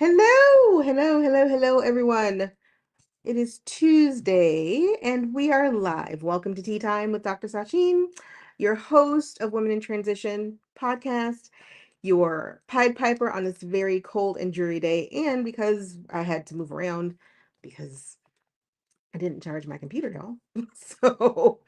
Hello, everyone. It is Tuesday and we are live. Welcome to Tea Time with Dr. Sachin, your host of Women in Transition podcast, your Pied Piper on this very cold and dreary day. And because I had to move around because I didn't charge my computer, y'all. So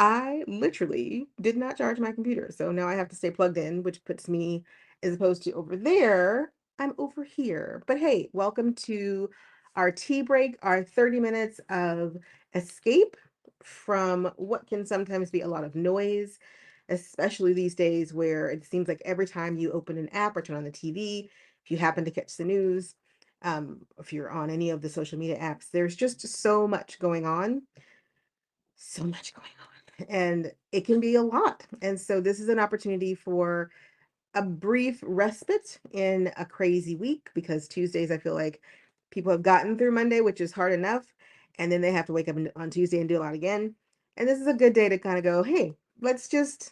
I literally did not charge my computer. So now I have to stay plugged in, which puts me, as opposed to over there, I'm over here. But hey, welcome to our tea break, our 30 minutes of escape from what can sometimes be a lot of noise, especially these days where it seems like every time you open an app or turn on the TV, if you happen to catch the news, if you're on any of the social media apps, there's just so much going on, so much going on, and it can be a lot. And so this is an opportunity for a brief respite in a crazy week, because Tuesdays I feel like people have gotten through Monday, which is hard enough, and then they have to wake up on Tuesday and do a lot again. And this is a good day to kind of go, hey, let's just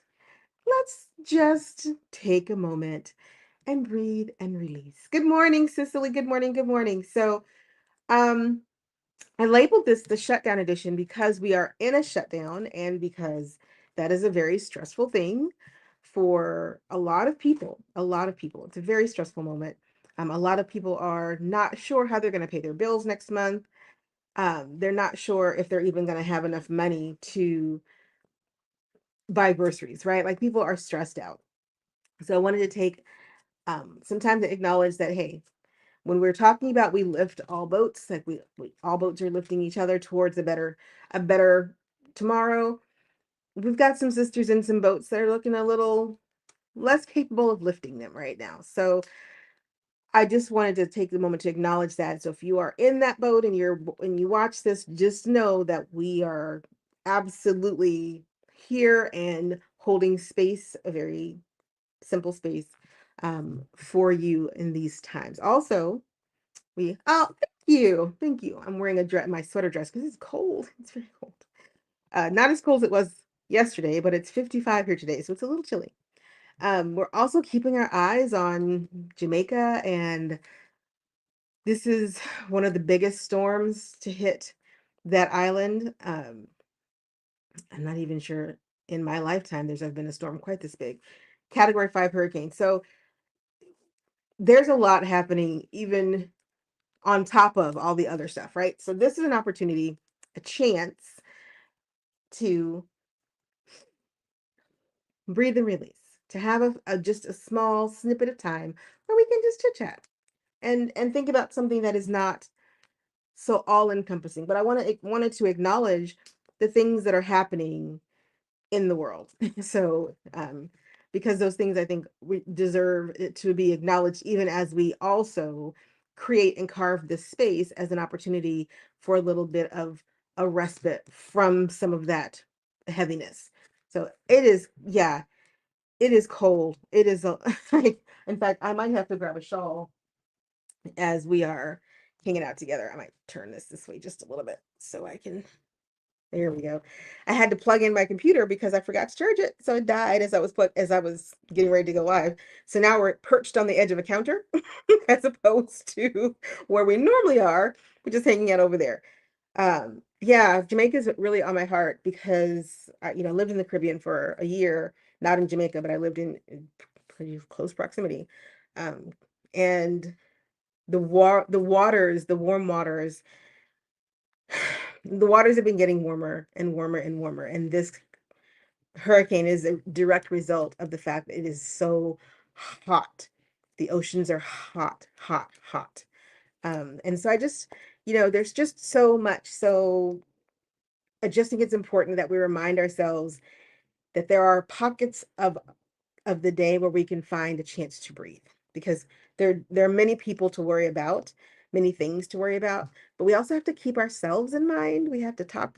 take a moment and breathe and release. Good morning, Cicely. Good morning. So um I labeled this the shutdown edition because we are in a shutdown, and because that is a very stressful thing for a lot of people. A lot of people. It's a very stressful moment. A lot of people are not sure how they're going to pay their bills next month. They're not sure if they're even going to have enough money to buy groceries, right? Like, people are stressed out. So I wanted to take some time to acknowledge that, hey, when we're talking about we lift all boats, like we all boats are lifting each other towards a better tomorrow. We've got some sisters in some boats that are looking a little less capable of lifting them right now. So I just wanted to take the moment to acknowledge that. So if you are in that boat and you watch this, just know that we are absolutely here and holding space, a very simple space, for you in these times. Also, thank you. I'm wearing a dress, my sweater dress, because it's cold. It's very cold. Not as cold as it was yesterday, but it's 55 here today, so it's a little chilly. We're also keeping our eyes on Jamaica, and this is one of the biggest storms to hit that island. I'm not even sure in my lifetime there's ever been a storm quite this big. Category 5 hurricane. So there's a lot happening, even on top of all the other stuff, right? So this is an opportunity, a chance to breathe and release, to have just a small snippet of time where we can just chit chat and think about something that is not so all encompassing. But I wanted to acknowledge the things that are happening in the world. So because those things, I think, we deserve it to be acknowledged, even as we also create and carve this space as an opportunity for a little bit of a respite from some of that heaviness. So it is, yeah, it is cold. It is like, in fact, I might have to grab a shawl as we are hanging out together. I might turn this way just a little bit so I can. There we go. I had to plug in my computer because I forgot to charge it, so it died as I was getting ready to go live. So now we're perched on the edge of a counter as opposed to where we normally are, which is hanging out over there. Yeah, Jamaica is really on my heart because I lived in the Caribbean for a year, not in Jamaica, but I lived in pretty close proximity. Um, and the waters, the warm waters, the waters have been getting warmer and warmer and warmer. And this hurricane is a direct result of the fact that it is so hot. The oceans are hot, hot, hot. And so there's just so much. So I just think it's important that we remind ourselves that there are pockets of the day where we can find a chance to breathe, because there are many people to worry about, many things to worry about, but we also have to keep ourselves in mind. We have to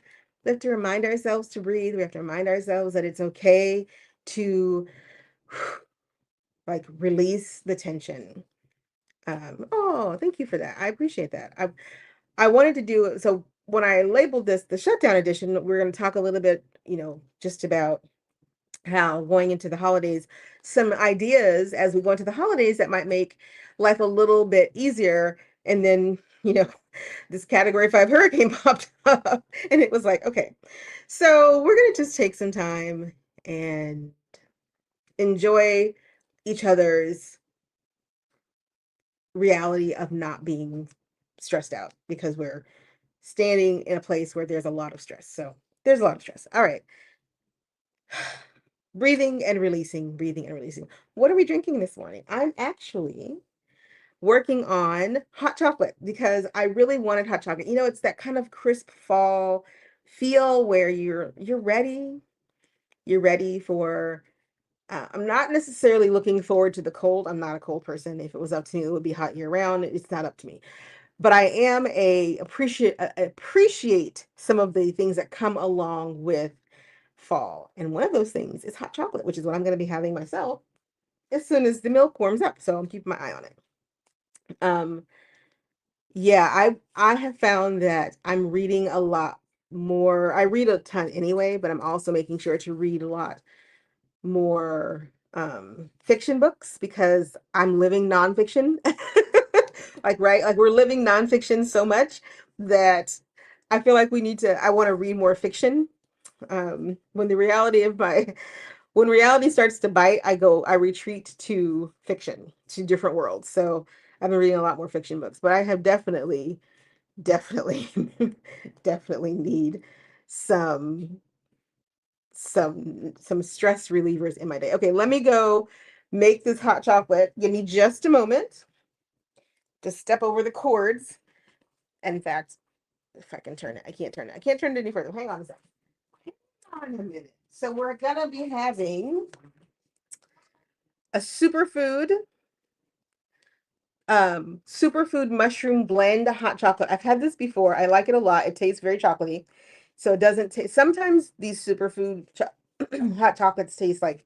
remind ourselves to breathe. We have to remind ourselves that it's okay to like release the tension. Oh, thank you for that. I appreciate that. I wanted to do so when I labeled this the shutdown edition, we're going to talk a little bit, just about how going into the holidays, some ideas as we go into the holidays that might make life a little bit easier. And then, this category 5 hurricane popped up, and it was like, okay, so we're going to just take some time and enjoy each other's reality of not being stressed out because we're standing in a place where there's a lot of stress. So there's a lot of stress. All right. Breathing and releasing, breathing and releasing. What are we drinking this morning? I'm actually working on hot chocolate because I really wanted hot chocolate. It's that kind of crisp fall feel where you're ready. You're ready for I'm not necessarily looking forward to the cold. I'm not a cold person. If it was up to me, it would be hot year round. It's not up to me. But I am appreciate some of the things that come along with fall. And one of those things is hot chocolate, which is what I'm going to be having myself as soon as the milk warms up. So I'm keeping my eye on it. Yeah, I have found that I'm reading a lot more. I read a ton anyway, but I'm also making sure to read a lot more fiction books because I'm living nonfiction. Like, right? Like we're living nonfiction so much that I feel like I want to read more fiction. When the reality of my when reality starts to bite, I retreat to fiction, to different worlds. So I've been reading a lot more fiction books, but I have definitely, definitely need some some stress relievers in my day. Okay, let me go make this hot chocolate. Give me just a moment to step over the cords. In fact, if I can turn it, I can't turn it. I can't turn it any further. Hang on a second. Hang on a minute. So we're gonna be having a superfood mushroom blend hot chocolate. I've had this before. I like it a lot. It tastes very chocolatey. So it doesn't taste, sometimes these hot chocolates taste like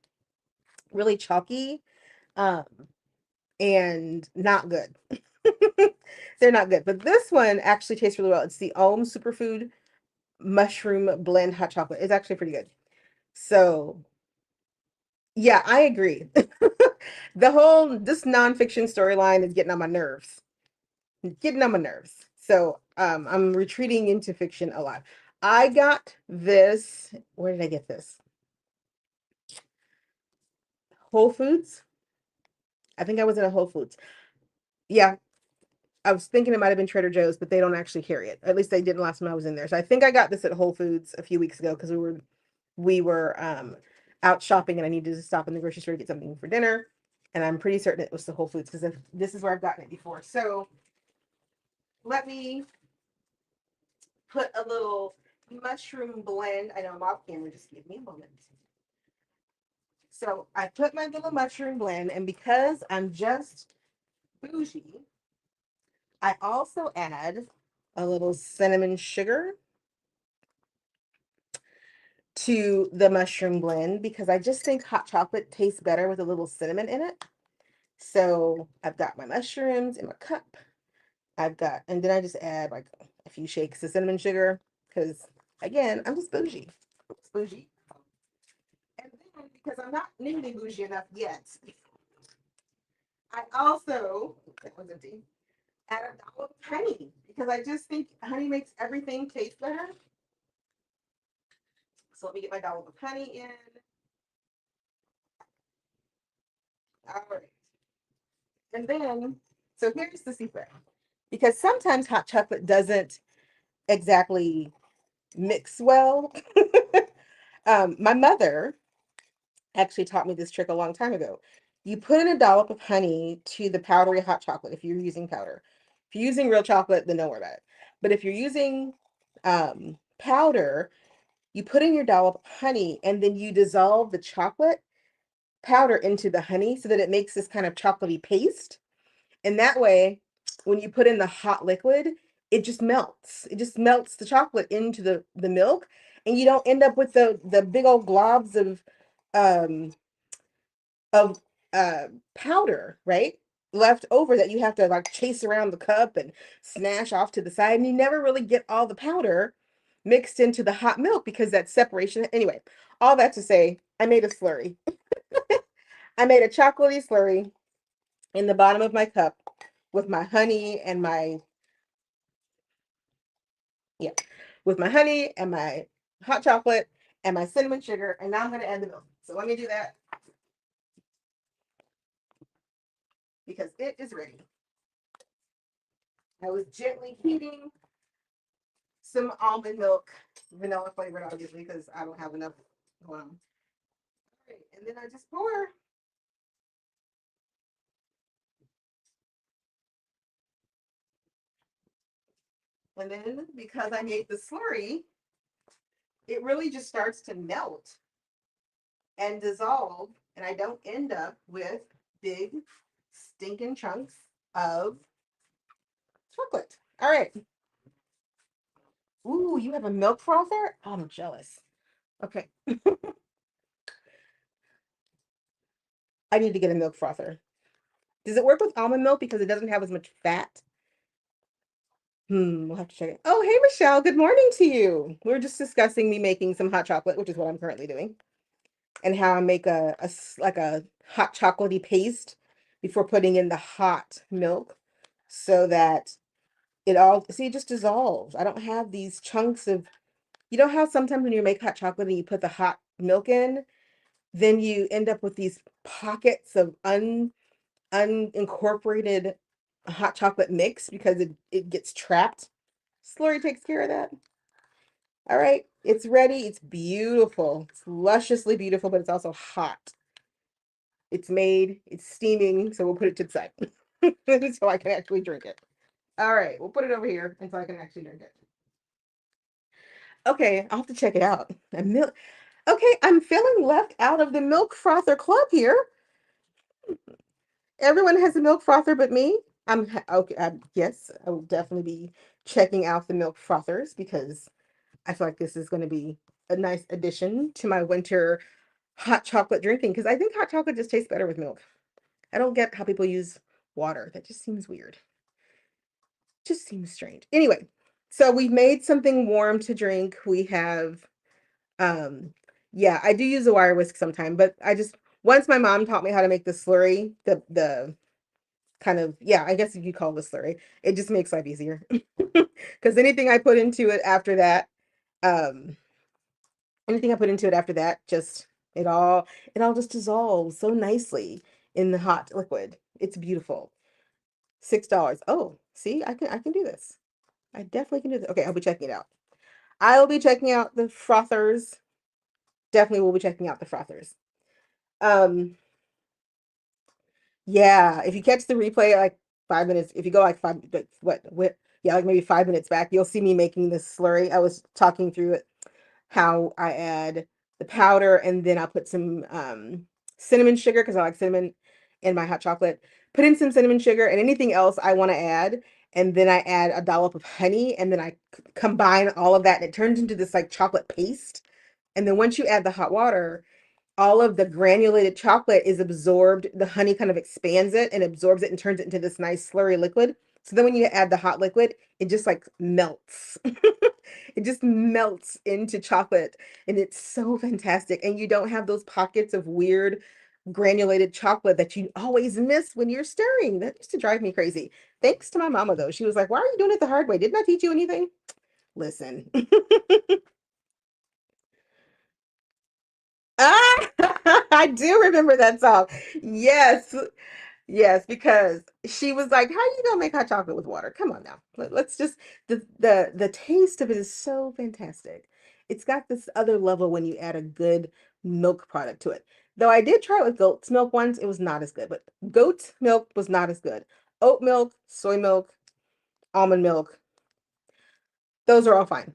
really chalky, um, and not good. They're not good. But this one actually tastes really well. It's the Ohm Superfood Mushroom Blend Hot Chocolate. It's actually pretty good. So yeah, I agree. This nonfiction storyline is getting on my nerves. Getting on my nerves. So I'm retreating into fiction a lot. I got this. Where did I get this? Whole Foods. I think I was in a Whole Foods. Yeah, I was thinking it might have been Trader Joe's, but they don't actually carry it. At least they didn't last time I was in there. So I think I got this at Whole Foods a few weeks ago because we were out shopping and I needed to stop in the grocery store to get something for dinner. And I'm pretty certain it was the Whole Foods because this is where I've gotten it before. So let me put a little mushroom blend. I know I'm off camera, just give me a moment. So I put my little mushroom blend, and because I'm just bougie, I also add a little cinnamon sugar to the mushroom blend because I just think hot chocolate tastes better with a little cinnamon in it. So I've got my mushrooms in my cup. And then I just add like a few shakes of cinnamon sugar because, again, I'm just bougie. I'm just bougie. And then because I'm not nearly bougie enough yet, I also, that was empty, add a dollop of honey because I just think honey makes everything taste better. So let me get my dollop of honey in. All right. And then, so here's the secret. Because sometimes hot chocolate doesn't exactly mix well. My mother actually taught me this trick a long time ago. You put in a dollop of honey to the powdery hot chocolate if you're using powder. If you're using real chocolate, then don't worry about it. But if you're using powder, you put in your dollop of honey and then you dissolve the chocolate powder into the honey so that it makes this kind of chocolatey paste. And that way, when you put in the hot liquid, it just melts. It just melts the chocolate into the milk, and you don't end up with the big old globs um of powder, right? Left over that you have to like chase around the cup and snash off to the side, and you never really get all the powder mixed into the hot milk because that separation. Anyway, all that to say, I made a slurry. I made a chocolatey slurry in the bottom of my cup with my honey and my, yeah, with my honey and my hot chocolate and my cinnamon sugar. And now I'm going to add the milk. So let me do that because it is ready. I was gently heating some almond milk, vanilla flavored, obviously, because I don't have enough going on. Right, and then I just pour. And then because I made the slurry, it really just starts to melt and dissolve, and I don't end up with big stinking chunks of chocolate. All right. Ooh, you have a milk frother? I'm jealous. Okay. I need to get a milk frother. Does it work with almond milk because it doesn't have as much fat? We'll have to check it. Oh, hey, Michelle. Good morning to you. We are just discussing me making some hot chocolate, which is what I'm currently doing, and how I make like a hot chocolatey paste before putting in the hot milk so that it all, see, it just dissolves. I don't have these chunks of, you know how sometimes when you make hot chocolate and you put the hot milk in, then you end up with these pockets of unincorporated hot chocolate mix because it gets trapped. Slurry takes care of that. All right, it's ready. It's beautiful. It's lusciously beautiful, but it's also hot. It's made, it's steaming, so we'll put it to the side so I can actually drink it. All right, we'll put it over here until I can actually drink it. Okay, I'll have to check it out. Okay, I'm feeling left out of the milk frother club here. Everyone has a milk frother but me. Okay. Yes, I will definitely be checking out the milk frothers because I feel like this is going to be a nice addition to my winter hot chocolate drinking because I think hot chocolate just tastes better with milk. I don't get how people use water. That just seems weird. Just seems strange. Anyway, so we've made something warm to drink. We have um yeah, I do use a wire whisk sometime, but I just once my mom taught me how to make the slurry, the kind of, yeah, I guess you call it a slurry. It just makes life easier. Because um anything I put into it after that, just it all just dissolves so nicely in the hot liquid. It's beautiful. $6. Oh, see, I can do this. I definitely can do this. Okay, I'll be checking it out. I will be checking out the frothers. Definitely will be checking out the frothers. Um, yeah, if you catch the replay like 5 minutes, if you go like what, yeah, like maybe 5 minutes back, you'll see me making this slurry. I was talking through it, how I add the powder and then I'll put some cinnamon sugar because I like cinnamon in my hot chocolate. Put in some cinnamon sugar and anything else I want to add. And then I add a dollop of honey and then I combine all of that and it turns into this like chocolate paste. And then once you add the hot water, all of the granulated chocolate is absorbed. The honey kind of expands it and absorbs it and turns it into this nice slurry liquid. So then when you add the hot liquid, it just like melts. It just melts into chocolate and it's so fantastic. And you don't have those pockets of weird granulated chocolate that you always miss when you're stirring. That used to drive me crazy. Thanks to my mama though. She was like, "Why are you doing it the hard way? Didn't I teach you anything?" Listen. Ah, I do remember that song. Yes, yes, because she was like, "How you gonna make hot chocolate with water? Come on now. Let's just the taste of it is so fantastic. It's got this other level when you add a good milk product to it. Though I did try it with goat's milk once, it was not as good. But goat's milk was not as good. Oat milk, soy milk, almond milk, those are all fine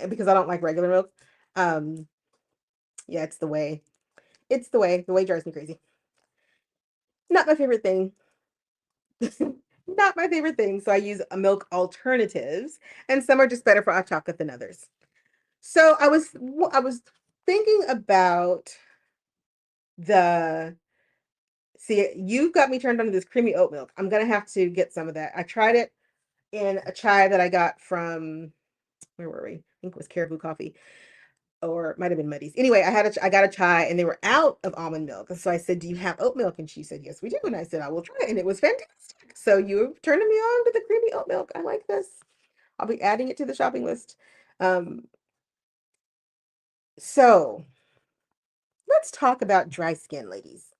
because I don't like regular milk. Um, yeah, it's the way. It's the way drives me crazy. Not my favorite thing. Not my favorite thing. So I use a milk alternatives, and some are just better for hot chocolate than others. So I was thinking about the see, you got me turned on to this creamy oat milk. I'm gonna have to get some of that. I tried it in a chai that I got from where were we? I think it was Caribou Coffee, or it might have been Muddy's. Anyway, I got a chai and they were out of almond milk. So I said, "Do you have oat milk?" And she said, "Yes, we do." And I said, "I will try it." And it was fantastic. So you turning me on to the creamy oat milk. I like this. I'll be adding it to the shopping list. Um, so let's talk about dry skin, ladies.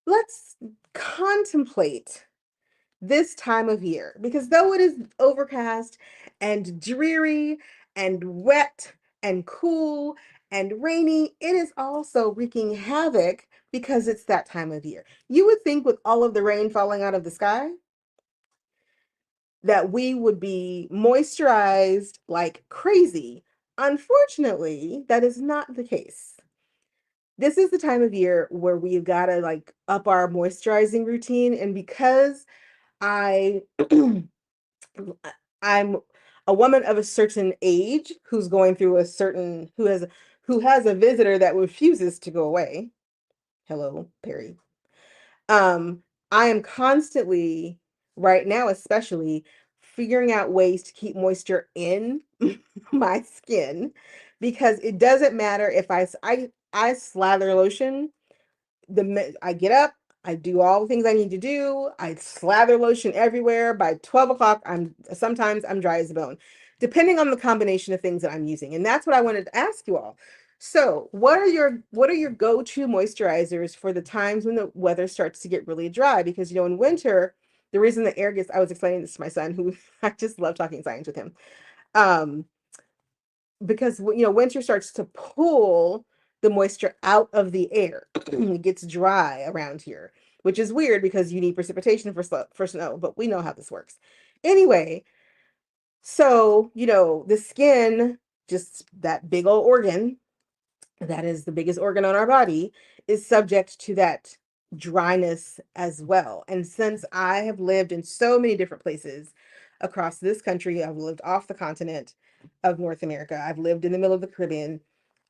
Let's contemplate this time of year, because though it is overcast and dreary and wet and cool and rainy, it is also wreaking havoc because it's that time of year. You would think with all of the rain falling out of the sky that we would be moisturized like crazy. Unfortunately, that is not the case. This is the time of year where we've got to like up our moisturizing routine. And because I I'm a woman of a certain age who's going through a certain who has a visitor that refuses to go away. Hello, Perry. Um, I am constantly, right now especially, figuring out ways to keep moisture in my skin, because it doesn't matter if I slather lotion I get up, I do all the things I need to do. I slather lotion everywhere. By 12 o'clock, I'm dry as a bone, depending on the combination of things that I'm using. And that's what I wanted to ask you all. So, what are your go-to moisturizers for the times when the weather starts to get really dry? Because in winter, the reason the air gets I was explaining this to my son, who I just love talking science with him. Um, because winter starts to pull the moisture out of the air. It gets dry around here, which is weird because you need precipitation for snow, but we know how this works. Anyway, so the skin, just that big old organ, that is the biggest organ on our body, is subject to that dryness as well. And since I have lived in so many different places across this country, I've lived off the continent of North America, I've lived in the middle of the Caribbean.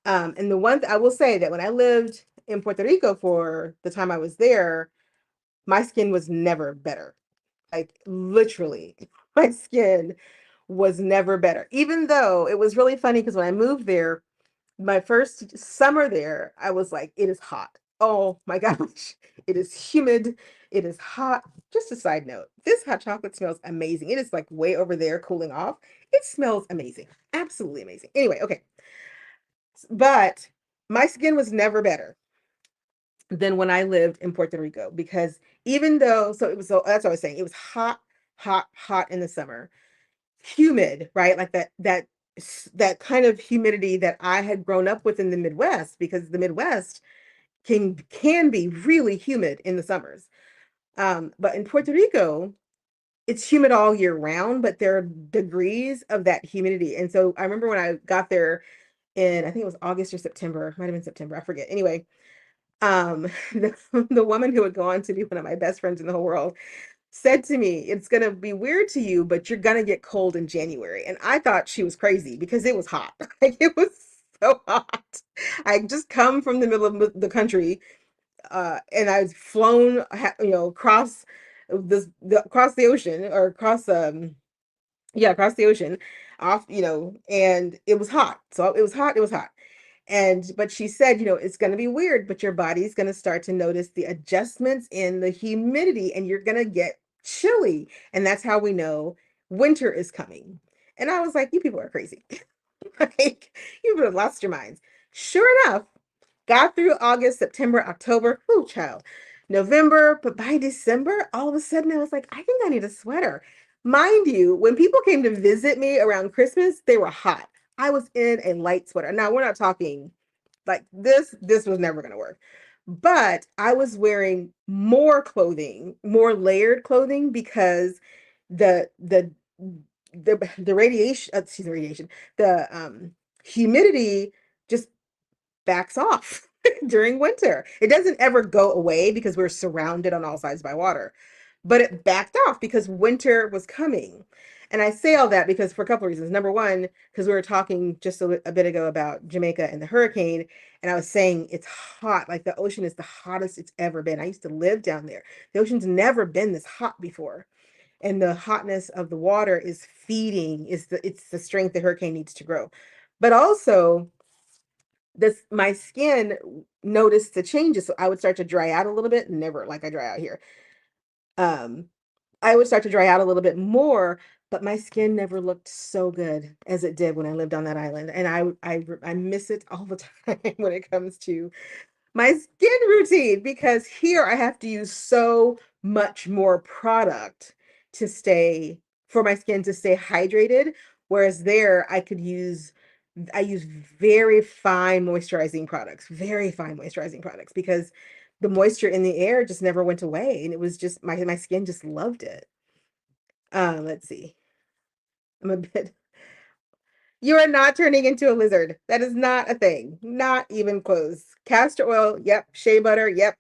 And the one I will say that when I lived in Puerto Rico for the time I was there, my skin was never better. Like literally, my skin was never better. Even though it was really funny because when I moved there, my first summer there, I was like, it is hot. Oh my gosh, it is humid. It is hot. Just a side note, this hot chocolate smells amazing. It is like way over there cooling off. It smells amazing. Absolutely amazing. Anyway, okay. But my skin was never better than when I lived in Puerto Rico, because even though, so that's what I was saying. It was hot, hot, hot in the summer, humid, right? Like that kind of humidity that I had grown up with in the Midwest, because the Midwest can be really humid in the summers. But in Puerto Rico, it's humid all year round, but there are degrees of that humidity. And so I remember when I got there in, I think it was August or September, might have been September, I forget. Anyway, the woman who would go on to be one of my best friends in the whole world said to me, "It's going to be weird to you, but you're going to get cold in January." And I thought she was crazy because it was hot. Like it was so hot. I just come from the middle of the country, and I've flown, across across the ocean, or across yeah, across the ocean, off, and it was hot. So it was hot. It was hot. But she said, it's going to be weird, but your body's going to start to notice the adjustments in the humidity and you're going to get chilly. And that's how we know winter is coming. And I was like, you people are crazy. Like, you would have lost your minds. Sure enough, got through August, September, October, whoo, child, November, but by December, all of a sudden I was like, I think I need a sweater. Mind you, when people came to visit me around Christmas, they were hot. I was in a light sweater. Now we're not talking like this was never going to work. But I was wearing more clothing, more layered clothing, because the radiation, excuse me, radiation, the humidity just backs off during winter. It doesn't ever go away because we're surrounded on all sides by water, but it backed off because winter was coming. And I say all that because for a couple of reasons. Number one, because we were talking just a bit ago about Jamaica and the hurricane, and I was saying it's hot. Like the ocean is the hottest it's ever been. I used to live down there. The ocean's never been this hot before. and the hotness of the water is feeding, it's the strength the hurricane needs to grow. But also, this my skin noticed the changes. So I would start to dry out a little bit, never like I dry out here. Um, I would start to dry out a little bit more, but my skin never looked so good as it did when I lived on that island. And I miss it all the time when it comes to my skin routine, because here I have to use so much more product to stay for my skin to stay hydrated, whereas there I use very fine moisturizing products, because the moisture in the air just never went away, and it was just my skin just loved it. Let's see. I'm a bit You are not turning into a lizard. That is not a thing. Not even close. Castor oil, yep. Shea butter, yep.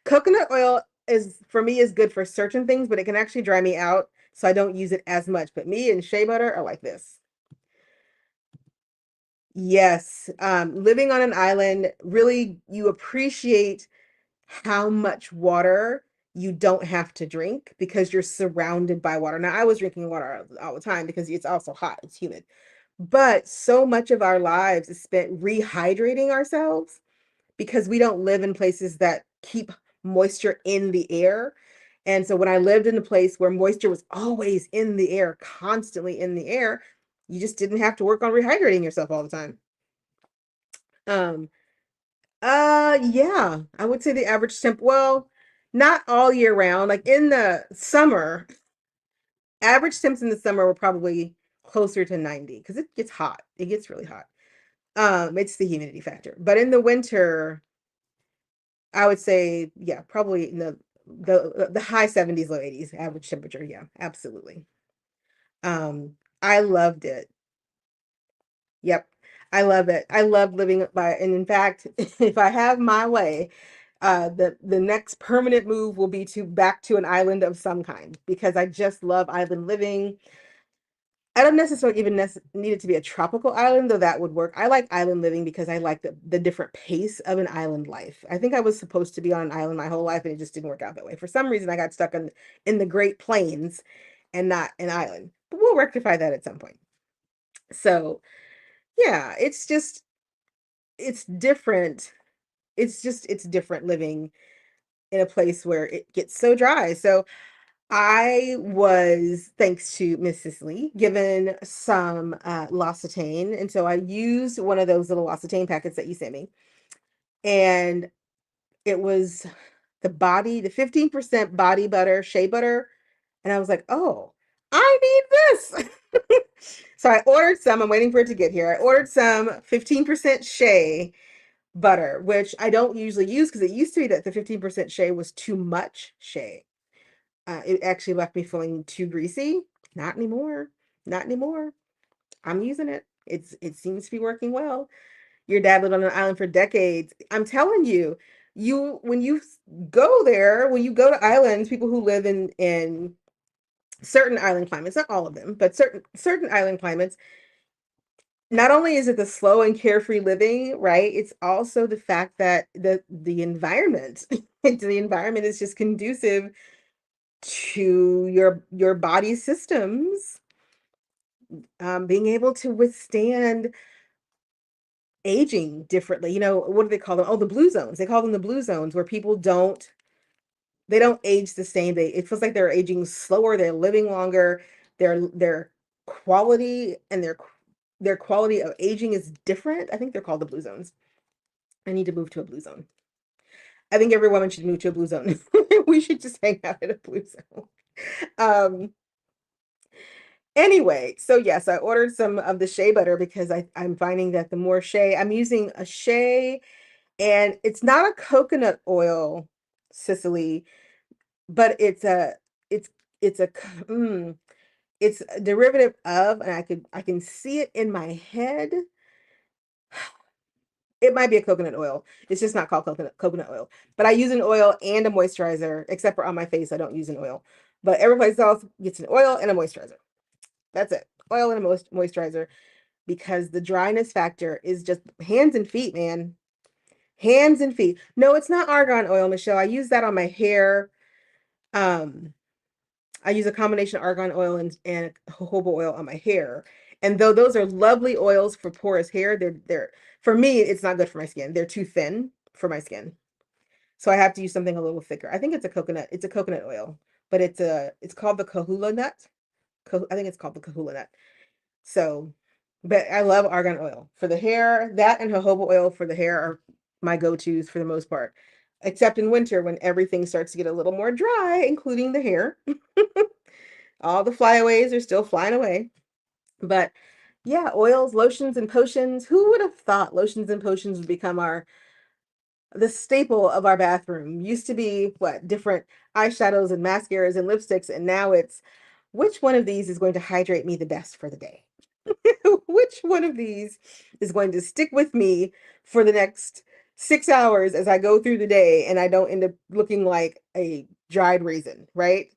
Coconut oil is for me is good for certain things, but it can actually dry me out, so I don't use it as much. But me and shea butter are like this. Yes. Living on an island, really you appreciate how much water you don't have to drink because you're surrounded by water. Now, I was drinking water all the time because it's also hot, it's humid. But so much of our lives is spent rehydrating ourselves because we don't live in places that keep moisture in the air. And so when I lived in a place where moisture was always in the air, constantly in the air, you just didn't have to work on rehydrating yourself all the time. Um, yeah, I would say the average not all year round. Like in the summer, average temps in the summer were probably closer to 90 because it gets hot. It gets really hot. It's the humidity factor. But in the winter, I would say, yeah, probably in the high 70s, low 80s average temperature. Yeah, absolutely. I loved it. Yep. I love it. I love living by, and in fact, if I have my way, the next permanent move will be to back to an island of some kind, because I just love island living. I don't necessarily even need it to be a tropical island, though that would work. I like island living because I like the different pace of an island life. I think I was supposed to be on an island my whole life, and it just didn't work out that way. For some reason, I got stuck in the Great Plains and not an island. But we'll rectify that at some point. So yeah, it's different. It's different living in a place where it gets so dry. So I was, thanks to Miss Cicely, given some L'Occitane. And so I used one of those little L'Occitane packets that you sent me. And it was the 15% body butter, shea butter. And I was like, oh, I need this. So I ordered some. I'm waiting for it to get here. I ordered some 15% shea butter, which I don't usually use because it used to be that the 15% shea was too much shea. It actually left me feeling too greasy. Not anymore. Not anymore. I'm using it. It seems to be working well. Your dad lived on an island for decades. I'm telling you, when you go there, when you go to islands, people who live in certain island climates, not all of them, but certain island climates, not only is it the slow and carefree living, right? It's also the fact that the environment, the environment is just conducive to your body systems being able to withstand aging differently. What do they call them? Oh, the blue zones. They call them the blue zones, where people don't age the same. It feels like they're aging slower, they're living longer, their quality and their quality of aging is different. I think they're called the blue zones. I need to move to a blue zone. I think every woman should move to a blue zone. We should just hang out at a blue zone. Um, Anyway, so yes, I ordered some of the shea butter because I'm finding that the more shea, I'm using a shea, and it's not a coconut oil, Sicily, but it's it's a it's a derivative of, and I can see it in my head. It might be a coconut oil. It's just not called coconut oil. But I use an oil and a moisturizer, except for on my face, I don't use an oil. But every place else gets an oil and a moisturizer. That's it. Oil and a moisturizer, because the dryness factor is just hands and feet, man. Hands and feet. No, it's not argan oil, Michelle. I use that on my hair. Um, I use a combination of argan oil and jojoba oil on my hair. And though those are lovely oils for porous hair, they're for me, it's not good for my skin. They're too thin for my skin. So I have to use something a little thicker. I think it's a coconut. It's a coconut oil, but it's called the kahula nut. I think it's called the kahula nut. So, but I love argan oil for the hair. That and jojoba oil for the hair are my go-tos for the most part, except in winter when everything starts to get a little more dry, including the hair. All the flyaways are still flying away. But yeah, oils, lotions, and potions. Who would have thought lotions and potions would become the staple of our bathroom? Used to be what, different eyeshadows and mascaras and lipsticks, and now it's which one of these is going to hydrate me the best for the day? Which one of these is going to stick with me for the next 6 hours as I go through the day and I don't end up looking like a dried raisin, right?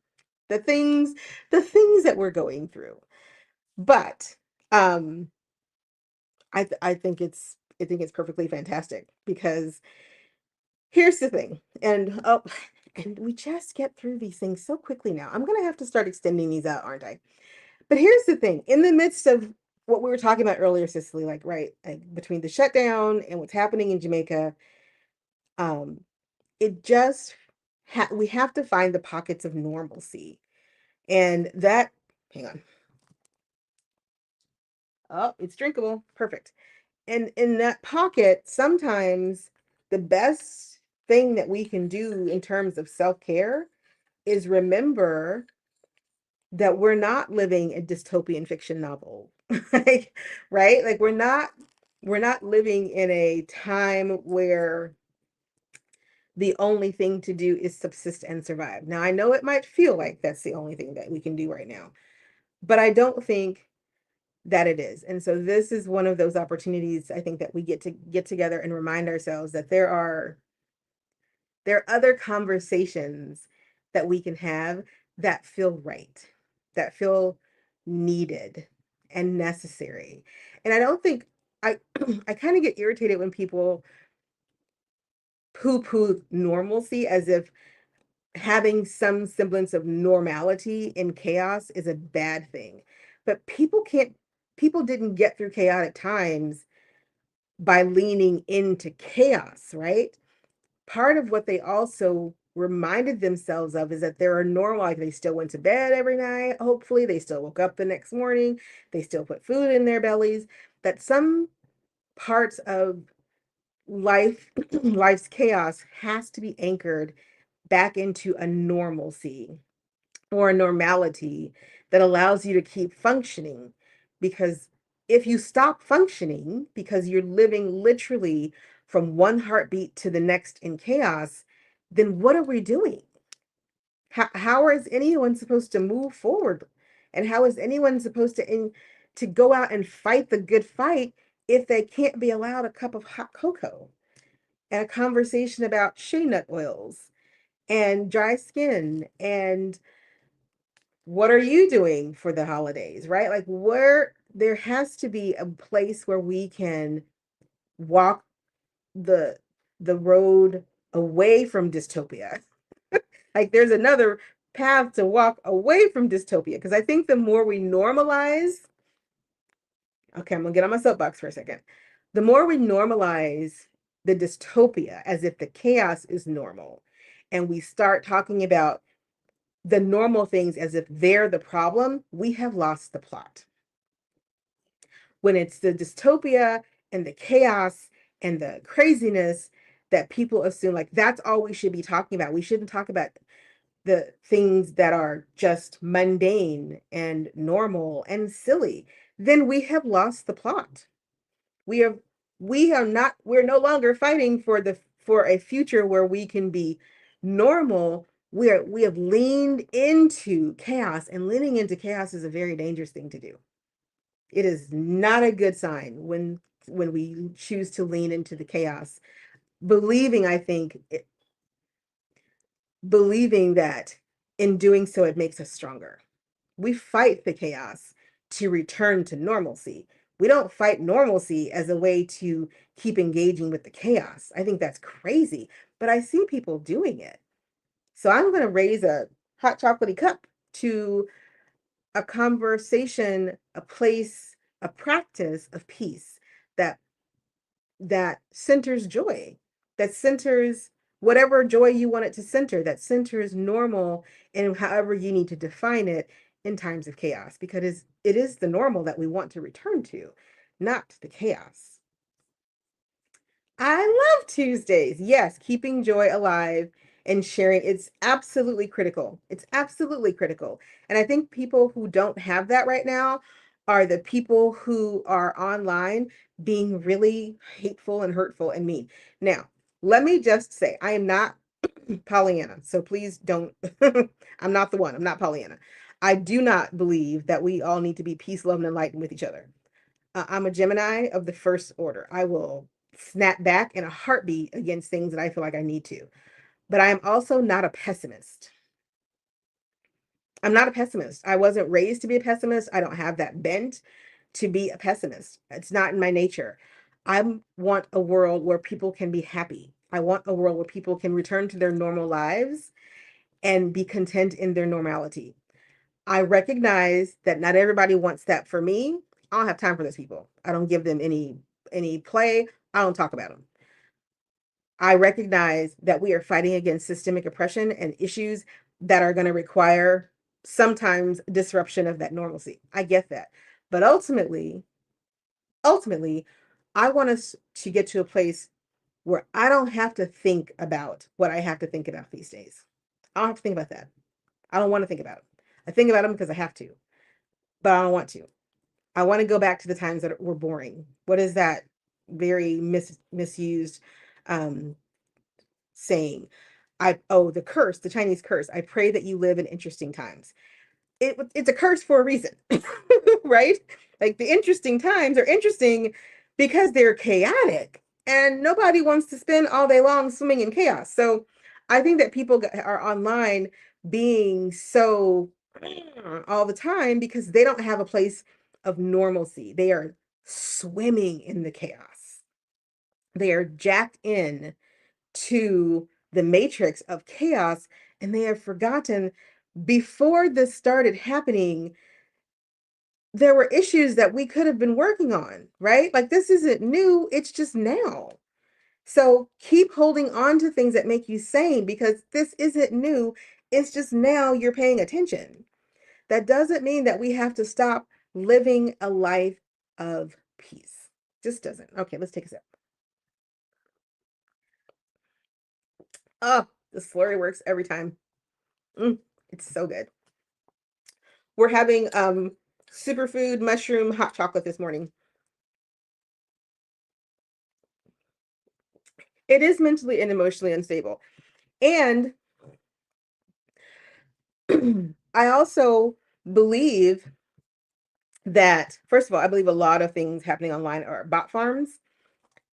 The things, the things that we're going through. But um I think it's perfectly fantastic because here's the thing. And oh, and we just get through these things so quickly now. I'm gonna have to start extending these out, aren't I? But here's the thing, in the midst of what we were talking about earlier, Cicely, like, right, like between the shutdown and what's happening in Jamaica, um, it just we have to find the pockets of normalcy. And that, hang on. Oh, it's drinkable. Perfect. And in that pocket, sometimes the best thing that we can do in terms of self-care is remember that we're not living a dystopian fiction novel. Like, right? Like we're not living in a time where the only thing to do is subsist and survive. Now I know it might feel like that's the only thing that we can do right now, but I don't think that it is. And so this is one of those opportunities I think that we get to get together and remind ourselves that there are other conversations that we can have that feel right, that feel needed and necessary. And I don't think I I kind of get irritated when people poo-poo normalcy as if having some semblance of normality in chaos is a bad thing. But people didn't get through chaotic times by leaning into chaos, right? Part of what they also reminded themselves of is that there are normal, like they still went to bed every night, hopefully, they still woke up the next morning, they still put food in their bellies, that some parts of life, life's chaos has to be anchored back into a normalcy or a normality that allows you to keep functioning. Because if you stop functioning because you're living literally from one heartbeat to the next in chaos, then what are we doing? How is anyone supposed to move forward? And how is anyone supposed to go out and fight the good fight if they can't be allowed a cup of hot cocoa and a conversation about shea nut oils and dry skin and what are you doing for the holidays, right? Like where there has to be a place where we can walk the road away from dystopia. Like there's another path to walk away from dystopia because I think the more we normalize, okay, I'm gonna get on my soapbox for a second. The more we normalize the dystopia as if the chaos is normal, and we start talking about the normal things as if they're the problem, we have lost the plot. When it's the dystopia and the chaos and the craziness that people assume like that's all we should be talking about. We shouldn't talk about the things that are just mundane and normal and silly. Then we have lost the plot. We have we're no longer fighting for a future where we can be normal. We have leaned into chaos, and leaning into chaos is a very dangerous thing to do. It is not a good sign when we choose to lean into the chaos, believing, I think, believing that in doing so it makes us stronger. We fight the chaos to return to normalcy. We don't fight normalcy as a way to keep engaging with the chaos. I think that's crazy, but I see people doing it. So I'm going to raise a hot chocolatey cup to a conversation, a place, a practice of peace that centers joy, that centers whatever joy you want it to center, that centers normal and however you need to define it in times of chaos, because it is the normal that we want to return to, not the chaos. I love Tuesdays. Yes, keeping joy alive and sharing. It's absolutely critical. It's absolutely critical. And I think people who don't have that right now are the people who are online being really hateful and hurtful and mean. Now, let me just say, I am not Pollyanna. So please don't, I'm not the one. I'm not Pollyanna. I do not believe that we all need to be peace, love, and enlightened with each other. I'm a Gemini of the first order. I will snap back in a heartbeat against things that I feel like I need to. But I am also not a pessimist. I'm not a pessimist. I wasn't raised to be a pessimist. I don't have that bent to be a pessimist. It's not in my nature. I want a world where people can be happy. I want a world where people can return to their normal lives and be content in their normality. I recognize that not everybody wants that for me. I don't have time for those people. I don't give them any play. I don't talk about them. I recognize that we are fighting against systemic oppression and issues that are going to require sometimes disruption of that normalcy. I get that. But ultimately, I want us to get to a place where I don't have to think about what I have to think about these days. I don't have to think about that. I don't want to think about it. I think about them because I have to, but I don't want to. I want to go back to the times that were boring. What is that very misused um, saying? The curse, the Chinese curse. I pray that you live in interesting times. It's a curse for a reason, right? Like the interesting times are interesting because they're chaotic, and nobody wants to spend all day long swimming in chaos. So I think that people are online being so all the time because they don't have a place of normalcy. They are swimming in the chaos. They are jacked in to the matrix of chaos, and they have forgotten before this started happening, there were issues that we could have been working on, right? Like this isn't new, it's just now. So keep holding on to things that make you sane because this isn't new. It's just now you're paying attention. That doesn't mean that we have to stop living a life of peace. Just doesn't. Okay, let's take a sip. Oh, the slurry works every time. It's so good. We're having superfood mushroom hot chocolate this morning. It is mentally and emotionally unstable. And I also believe that, first of all, I believe a lot of things happening online are bot farms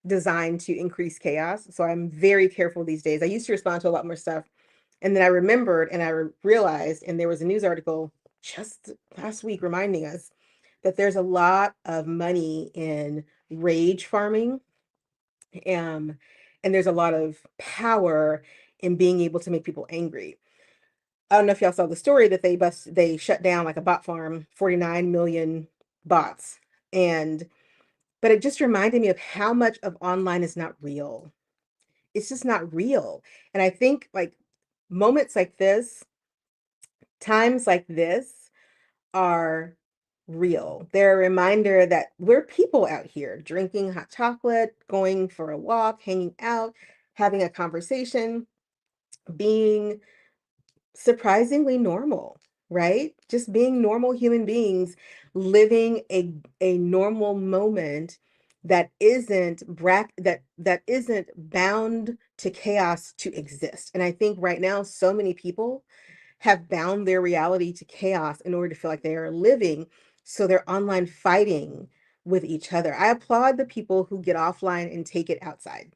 designed to increase chaos. So I'm very careful these days. I used to respond to a lot more stuff. And then I remembered and I realized, and there was a news article just last week reminding us that there's a lot of money in rage farming. Um, and there's a lot of power in being able to make people angry. I don't know if y'all saw the story that they shut down like a bot farm, 49 million bots. And but it just reminded me of how much of online is not real. It's just not real. And I think like moments like this, times like this are real. They're a reminder that we're people out here drinking hot chocolate, going for a walk, hanging out, having a conversation, being surprisingly normal, right? Just being normal human beings, living a normal moment that isn't bound to chaos to exist. And I think right now so many people have bound their reality to chaos in order to feel like they are living, so they're online fighting with each other. I applaud the people who get offline and take it outside,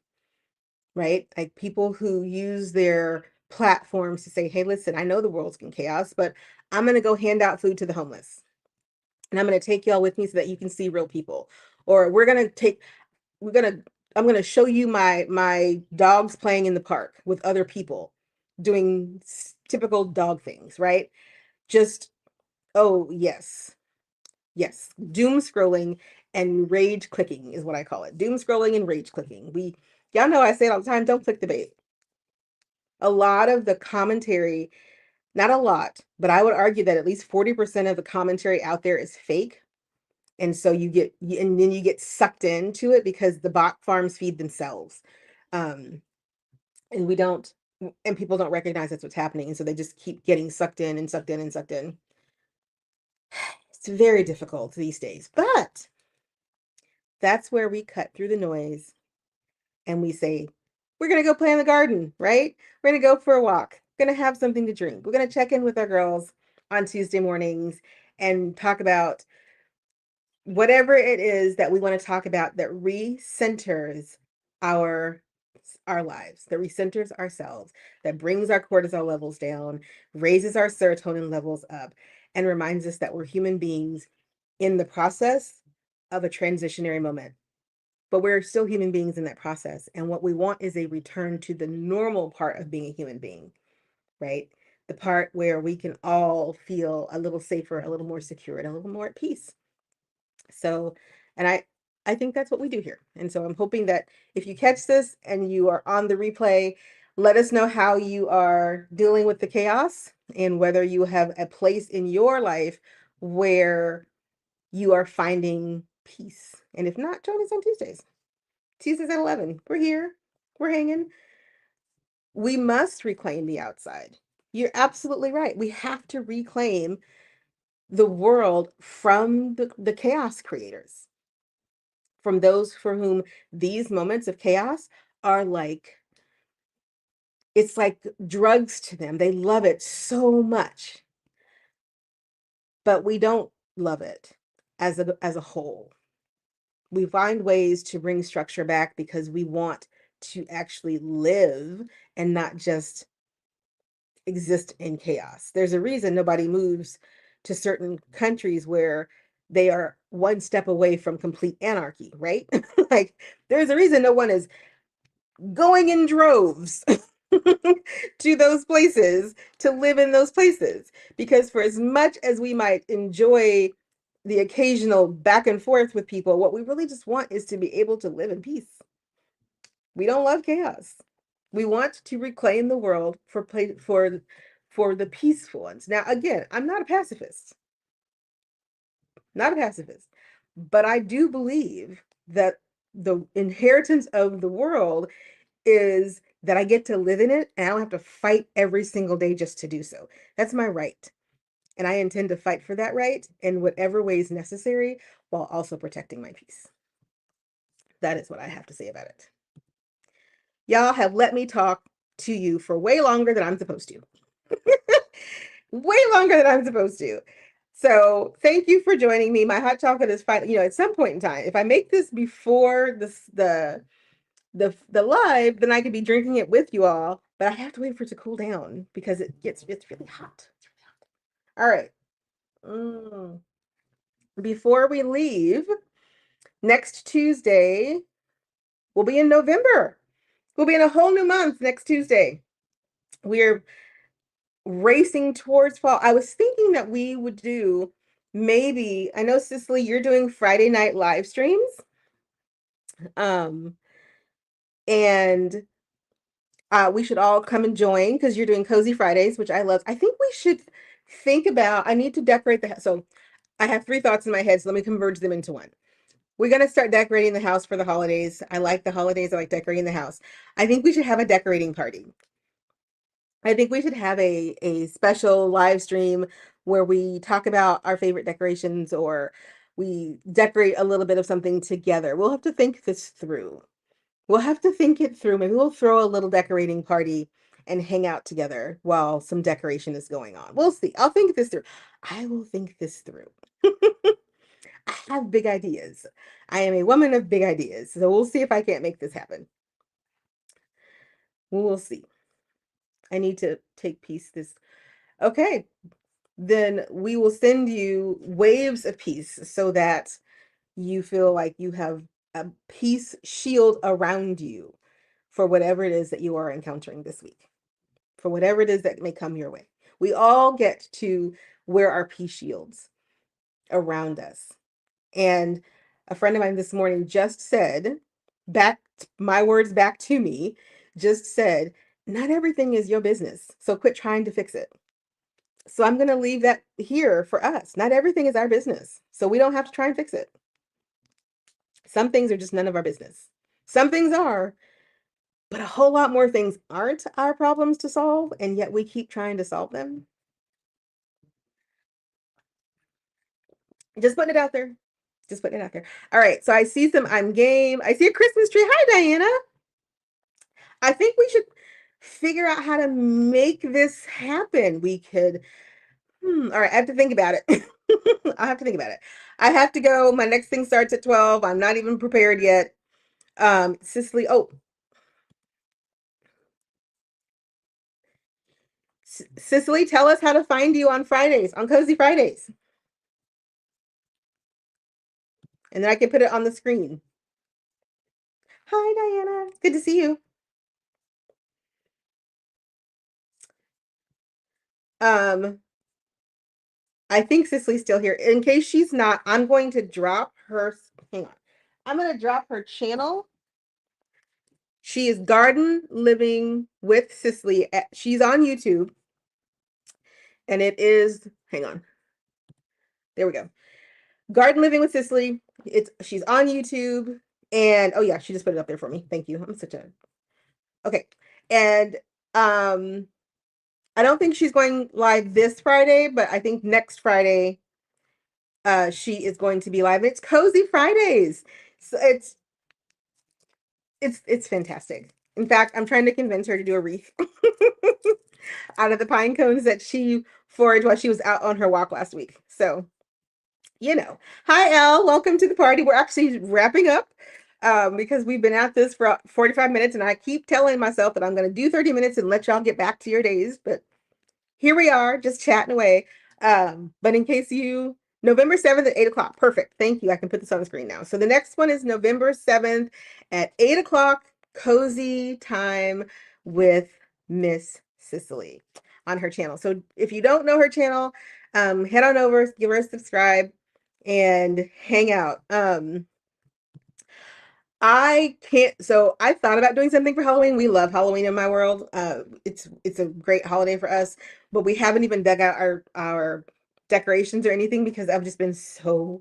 right? Like people who use their platforms to say, hey, listen, I know the world's in chaos, but I'm going to go hand out food to the homeless. And I'm going to take y'all with me so that you can see real people. Or we're going to, I'm going to show you my dogs playing in the park with other people doing typical dog things, right? just, oh, yes. Yes. Doom scrolling and rage clicking is what I call it. Doom scrolling and rage clicking. Y'all know I say it all the time, don't click the bait. A lot of the commentary, not a lot, but I would argue that at least 40% of the commentary out there is fake. And so and then you get sucked into it because the bot farms feed themselves. Um, and we don't, and people don't recognize that's what's happening. And so they just keep getting sucked in and sucked in and sucked in. It's very difficult these days, but that's where we cut through the noise and we say, we're going to go play in the garden, right? We're going to go for a walk. We're going to have something to drink. We're going to check in with our girls on Tuesday mornings and talk about whatever it is that we want to talk about that recenters our our lives, that recenters ourselves, that brings our cortisol levels down, raises our serotonin levels up, and reminds us that we're human beings in the process of a transitionary moment. But we're still human beings in that process. And what we want is a return to the normal part of being a human being, right? The part where we can all feel a little safer, a little more secure, and a little more at peace. So, and I think that's what we do here. And so I'm hoping that if you catch this and you are on the replay, let us know how you are dealing with the chaos and whether you have a place in your life where you are finding peace. And if not, join us on Tuesdays. Tuesdays at 11. We're here. We're hanging. We must reclaim the outside. You're absolutely right. We have to reclaim the world from the chaos creators, from those for whom these moments of chaos are like, it's like drugs to them. They love it so much, but we don't love it as a whole. We find ways to bring structure back because we want to actually live and not just exist in chaos. There's a reason nobody moves to certain countries where they are one step away from complete anarchy, right? Like there's a reason no one is going in droves to those places to live in those places. Because for as much as we might enjoy the occasional back and forth with people, what we really just want is to be able to live in peace. We don't love chaos. We want to reclaim the world for the peaceful ones. Now, again, I'm not a pacifist, not a pacifist, but I do believe that the inheritance of the world is that I get to live in it and I don't have to fight every single day just to do so. That's my right. And I intend to fight for that right in whatever ways necessary while also protecting my peace. That is what I have to say about it. Y'all have let me talk to you for way longer than I'm supposed to. Way longer than I'm supposed to. So thank you for joining me. My hot chocolate is fine. At some point in time, if I make this before the live, then I could be drinking it with you all. But I have to wait for it to cool down because it's really hot. It's really hot. All right. Mm. Before we leave, next Tuesday, we'll be in November. We'll be in a whole new month next Tuesday. We're racing towards fall. I was thinking that we would do maybe, I know Cicely, you're doing Friday night live streams. And we should all come and join because you're doing Cozy Fridays, which I love. I think we should think about, I need to decorate the house. So I have three thoughts in my head, so let me converge them into one. We're going to start decorating the house for the holidays. I like the holidays. I like decorating the house. I think we should have a decorating party. I think we should have a special live stream where we talk about our favorite decorations or we decorate a little bit of something together. We'll have to think this through. We'll have to think it through. Maybe we'll throw a little decorating party and hang out together while some decoration is going on. We'll see. I'll think this through. I will think this through. I have big ideas. I am a woman of big ideas. So we'll see if I can't make this happen. We'll see. I need to take peace this. Okay. Then we will send you waves of peace so that you feel like you have a peace shield around you for whatever it is that you are encountering this week, for whatever it is that may come your way. We all get to wear our peace shields around us. And a friend of mine this morning just said, back my words back to me, just said, not everything is your business. So quit trying to fix it. So I'm going to leave that here for us. Not everything is our business. So we don't have to try and fix it. Some things are just none of our business. Some things are, but a whole lot more things aren't our problems to solve, and yet we keep trying to solve them. Just putting it out there. Just putting it out there. All right. So I see some I'm game. I see a Christmas tree. Hi, Diana. I think we should figure out how to make this happen. We could, all right, I have to think about it. I have to think about it. I have to go. My next thing starts at 12. I'm not even prepared yet. Cicely, Cicely, tell us how to find you on Fridays, on Cozy Fridays. And then I can put it on the screen. Hi, Diana. Good to see you. Um, I think Cicely's still here. In case she's not, I'm going to drop her. Hang on. I'm going to drop her channel. She is Garden Living with Cicely. She's on YouTube. And it is, hang on. There we go. Garden Living with Cicely. She's on YouTube. And oh yeah, she just put it up there for me. Thank you. I'm such a okay. And I don't think she's going live this Friday, but I think next Friday she is going to be live. It's Cozy Fridays. So it's fantastic. In fact, I'm trying to convince her to do a wreath out of the pine cones that she foraged while she was out on her walk last week. So, Hi, Elle. Welcome to the party. We're actually wrapping up because we've been at this for 45 minutes, and I keep telling myself that I'm going to do 30 minutes and let y'all get back to your days. But here we are, just chatting away. But in case November 7th at 8 o'clock. Perfect. Thank you. I can put this on the screen now. So the next one is November 7th at 8 o'clock, cozy time with Miss Cicely on her channel. So if you don't know her channel, head on over, give her a subscribe, and hang out. I thought about doing something for Halloween. We love Halloween in my world. It's a great holiday for us, but we haven't even dug out our decorations or anything because I've just been so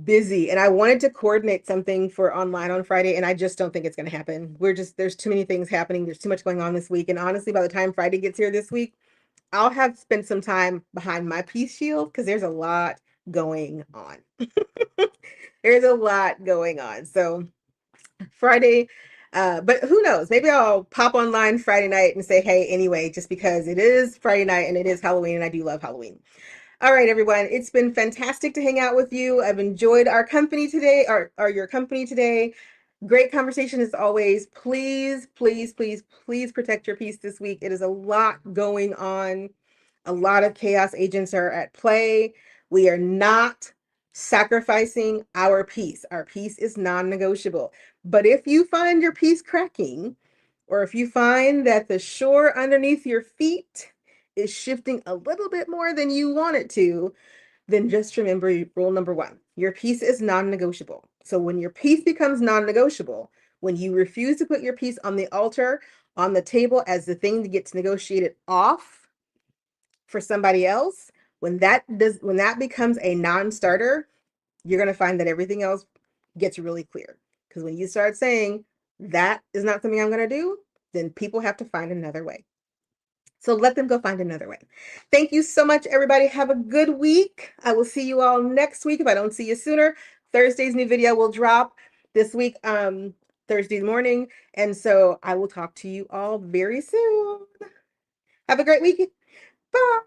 busy. And I wanted to coordinate something for online on Friday, and I just don't think it's going to happen. There's too many things happening. There's too much going on this week. And honestly, by the time Friday gets here this week, I'll have spent some time behind my peace shield because there's a lot going on. There's a lot going on. So Friday, but who knows? Maybe I'll pop online Friday night and say, hey, anyway, just because it is Friday night and it is Halloween and I do love Halloween. All right, everyone. It's been fantastic to hang out with you. I've enjoyed our company today, or your company today. Great conversation as always. Please, please, please, please protect your peace this week. It is a lot going on. A lot of chaos agents are at play. We are not sacrificing our peace. Our peace is non-negotiable. But if you find your peace cracking, or if you find that the shore underneath your feet is shifting a little bit more than you want it to, then just remember rule number one. Your peace is non-negotiable. So when your peace becomes non-negotiable, when you refuse to put your peace on the altar, on the table as the thing that gets negotiated off for somebody else, when that becomes a non-starter, you're going to find that everything else gets really clear. Because when you start saying that is not something I'm going to do, then people have to find another way. So let them go find another way. Thank you so much, everybody. Have a good week. I will see you all next week if I don't see you sooner. Thursday's new video will drop this week, Thursday morning. And so I will talk to you all very soon. Have a great week. Bye.